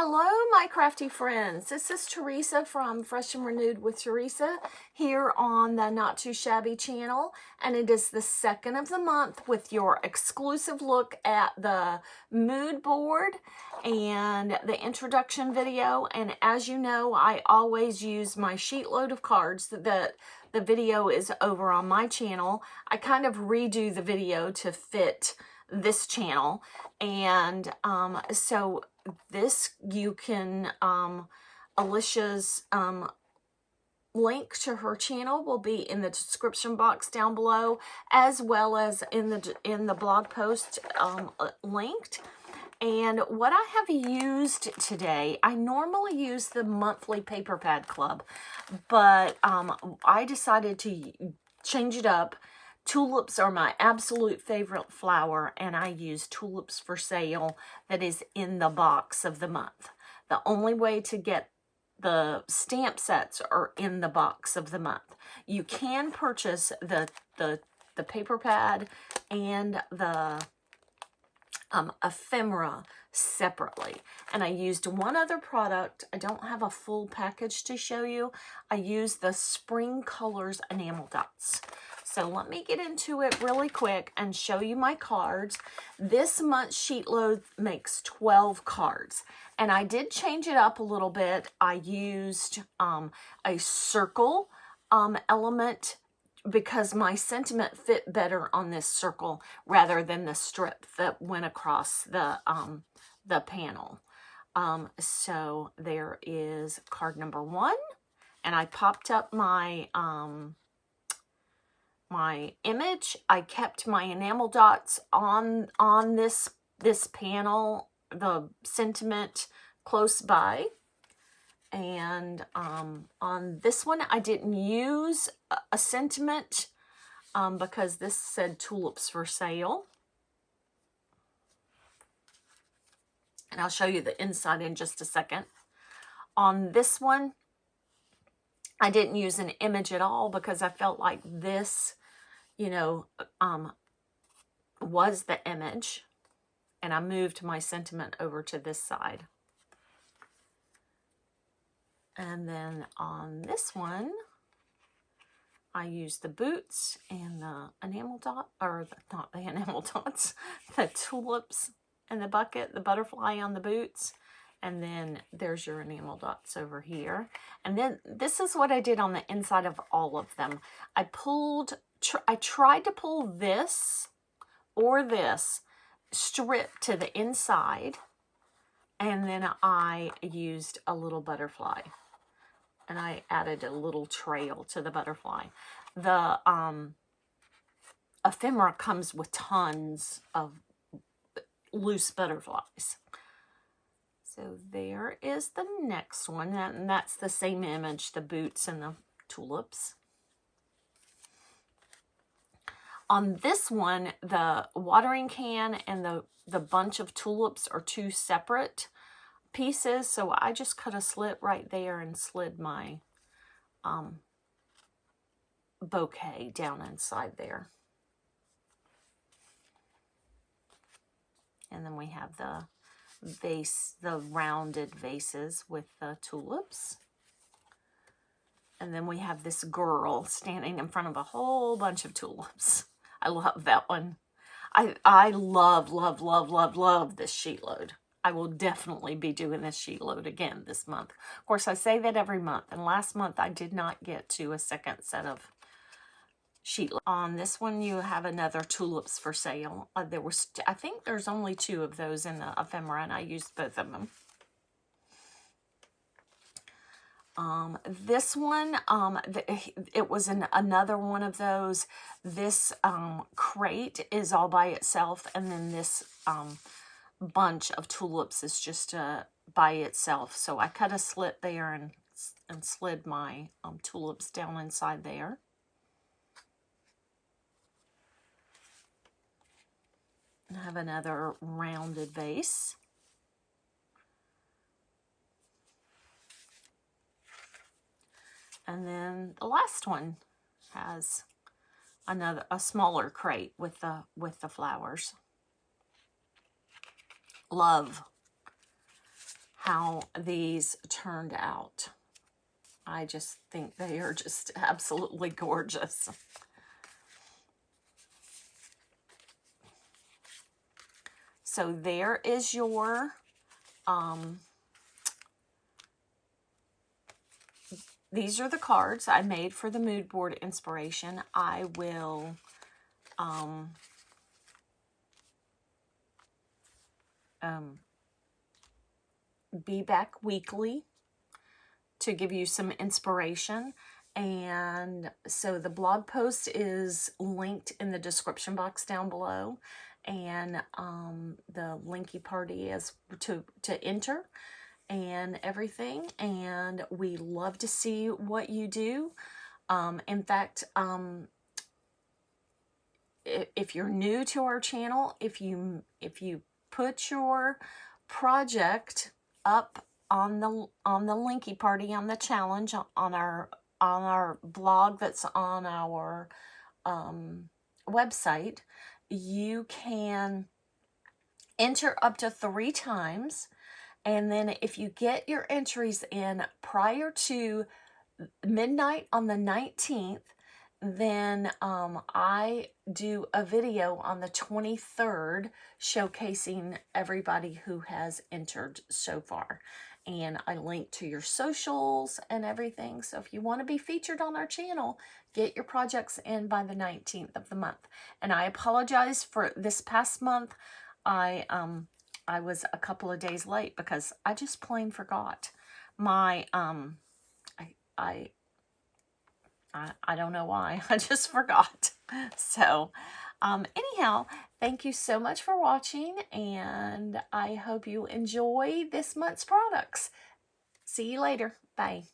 Hello, my crafty friends. This is Teresa from Fresh and Renewed with Teresa here on the Not Too Shabby channel. And it is the second of the month with your exclusive look at the mood board and the introduction video. And as you know, I always use my sheet load of cards that the video is over on my channel. I kind of redo the video to fit this channel. And so this, you can, Alicia's link to her channel will be in the description box down below, as well as in the blog post linked. And what I have used today, I normally use the monthly paper pad club, but I decided to change it up. Tulips are my absolute favorite flower, and I use Tulips for Sale that is in the box of the month. The only way to get the stamp sets are in the box of the month. You can purchase the paper pad and the ephemera separately. And I used one other product. I don't have a full package to show you. I used the Spring Colors enamel dots. So let me get into it really quick and show you my cards. This month's sheet load makes 12 cards. And I did change it up a little bit. I used a circle element because my sentiment fit better on this circle rather than the strip that went across the panel. So there is card number 1. And I popped up my my image. I kept my enamel dots on this panel, the sentiment close by. And on this one, I didn't use a sentiment because this said Tulips for Sale. And I'll show you the inside in just a second. On this one, I didn't use an image at all because I felt like this, you know, was the image. And I moved my sentiment over to this side. And then on this one, I used the boots and the enamel dot, or not the enamel dots, the tulips and the bucket, the butterfly on the boots. And then there's your enamel dots over here. And then this is what I did on the inside of all of them. I tried to pull this or this strip to the inside. And then I used a little butterfly. And I added a little trail to the butterfly. The ephemera comes with tons of loose butterflies. So there is the next one, and that's the same image, the boots and the tulips. On this one, the watering can and the bunch of tulips are two separate pieces, so I just cut a slit right there and slid my bouquet down inside there. And then we have the vase, the rounded vases with the tulips. And then we have this girl standing in front of a whole bunch of tulips. I love that one. I love this sheet load. I will definitely be doing this sheet load again this month. Of course, I say that every month. And last month, I did not get to a second set of sheet load. On this one, you have another Tulips for Sale. There was, I think there's only 2 of those in the ephemera, and I used both of them. This one, it was another one of those. This crate is all by itself, and then this bunch of tulips is just by itself. So I cut a slit there and slid my tulips down inside there. I have another rounded vase. And then the last one has a smaller crate with the flowers. Love how these turned out. I just think they are just absolutely gorgeous. So there is your these are the cards I made for the mood board inspiration. I will be back weekly to give you some inspiration. And so the blog post is linked in the description box down below, and the Linky Party is to enter and everything. And we love to see what you do. In fact, if you're new to our channel, if you put your project up on the Linky Party, on the challenge, on our blog that's on our website, you can enter up to 3 times. And then if you get your entries in prior to midnight on the 19th, then I do a video on the 23rd showcasing everybody who has entered so far. And I link to your socials and everything. So if you want to be featured on our channel, get your projects in by the 19th of the month. And I apologize for this past month. I was a couple of days late because I just plain forgot. My I don't know why. I just forgot. So, anyhow, thank you so much for watching, and I hope you enjoy this month's products. See you later. Bye.